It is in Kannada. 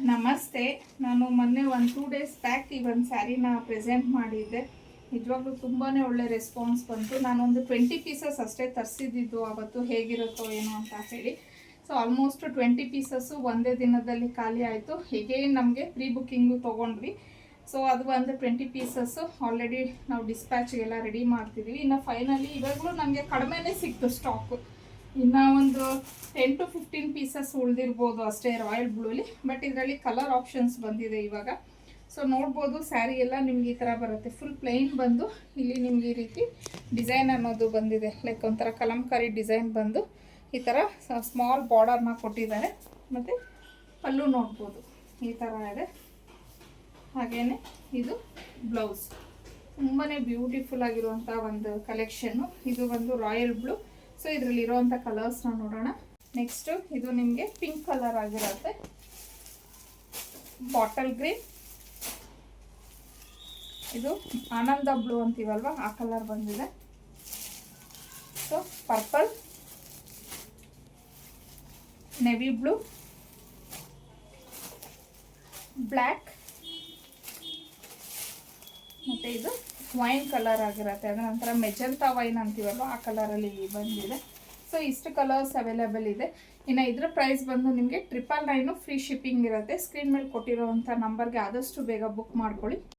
ನಮಸ್ತೆ. ನಾನು ಮೊನ್ನೆ 1-2 ಡೇಸ್ ಬ್ಯಾಕ್ ಈ ಒಂದು ಸ್ಯಾರಿನ ಪ್ರೆಸೆಂಟ್ ಮಾಡಿದ್ದೆ. ನಿಜವಾಗ್ಲೂ ತುಂಬಾ ಒಳ್ಳೆ ರೆಸ್ಪಾನ್ಸ್ ಬಂತು. ನಾನೊಂದು 20 ಪೀಸಸ್ ಅಷ್ಟೇ ತರಿಸಿದ್ದು ಅವತ್ತು, ಹೇಗಿರುತ್ತೋ ಏನೋ ಅಂತ ಹೇಳಿ. ಸೊ ಆಲ್ಮೋಸ್ಟ್ 20 ಪೀಸಸ್ಸು ಒಂದೇ ದಿನದಲ್ಲಿ ಖಾಲಿ ಆಯಿತು. ಹೇಗೆ ನಮಗೆ ಪ್ರೀ ಬುಕ್ಕಿಂಗು ತೊಗೊಂಡ್ವಿ. ಸೊ ಅದು ಒಂದು 20 ಪೀಸಸ್ಸು ಆಲ್ರೆಡಿ ನಾವು ಡಿಸ್ಪ್ಯಾಚ್ಗೆಲ್ಲ ರೆಡಿ ಮಾಡ್ತಿದ್ದೀವಿ. ಇನ್ನು ಫೈನಲಿ ಇವಾಗಲೂ ನಮಗೆ ಕಡಿಮೆನೇ ಸಿಕ್ತು ಸ್ಟಾಕು. ಇನ್ನು ಒಂದು 10 to 15 ಪೀಸಸ್ ಉಳಿದಿರ್ಬೋದು ಅಷ್ಟೇ ರಾಯಲ್ ಬ್ಲೂಲಿ. ಬಟ್ ಇದರಲ್ಲಿ ಕಲರ್ ಆಪ್ಷನ್ಸ್ ಬಂದಿದೆ ಇವಾಗ. ಸೊ ನೋಡ್ಬೋದು, ಸ್ಯಾರಿ ಎಲ್ಲ ನಿಮ್ಗೆ ಈ ಥರ ಬರುತ್ತೆ. ಫುಲ್ ಪ್ಲೈನ್ ಬಂದು ಇಲ್ಲಿ ನಿಮ್ಗೆ ಈ ರೀತಿ ಡಿಸೈನ್ ಅನ್ನೋದು ಬಂದಿದೆ. ಲೈಕ್ ಒಂಥರ ಕಲಂಕಾರಿ ಡಿಸೈನ್ ಬಂದು ಈ ಥರ ಸ್ಮಾಲ್ ಬಾರ್ಡರ್ನ ಕೊಟ್ಟಿದ್ದಾರೆ. ಮತ್ತು ಪಲ್ಲು ನೋಡ್ಬೋದು ಈ ಥರ ಇದೆ. ಹಾಗೆಯೇ ಇದು ಬ್ಲೌಸ್. ತುಂಬಾ ಬ್ಯೂಟಿಫುಲ್ ಆಗಿರುವಂಥ ಒಂದು ಕಲೆಕ್ಷನ್ನು. ಇದು ಒಂದು ರಾಯಲ್ ಬ್ಲೂ. ಸೊ ಇದರಲ್ಲಿ ಇರೋವಂಥ ಕಲರ್ಸ್ನ ನೋಡೋಣ. ನೆಕ್ಸ್ಟು ಇದು ನಿಮಗೆ ಪಿಂಕ್ ಕಲರ್ ಆಗಿರುತ್ತೆ. ಬಾಟಲ್ ಗ್ರೀನ್, ಇದು ಆನಂದ ಬ್ಲೂ ಅಂತೀವಲ್ವ ಆ ಕಲರ್ ಬಂದಿದೆ. So purple, navy blue, black, ಮತ್ತು ಇದು ವೈನ್ ಕಲರ್ ಆಗಿರುತ್ತೆ. ಅದರ ನಂತರ ಮೆಜೆಂಟಾ ವೈನ್ ಅಂತೀವಲ್ವ ಆ ಕಲರಲ್ಲಿ ಬಂದಿದೆ. ಸೊ ಇಷ್ಟು ಕಲರ್ಸ್ ಅವೈಲೇಬಲ್ ಇದೆ. ಇನ್ನು ಇದರ ಪ್ರೈಸ್ ಬಂದು ನಿಮಗೆ 999 ಫ್ರೀ ಶಿಪ್ಪಿಂಗ್ ಇರುತ್ತೆ. ಸ್ಕ್ರೀನ್ ಮೇಲೆ ಕೊಟ್ಟಿರೋವಂಥ ನಂಬರ್ಗೆ ಆದಷ್ಟು ಬೇಗ ಬುಕ್ ಮಾಡ್ಕೊಳ್ಳಿ.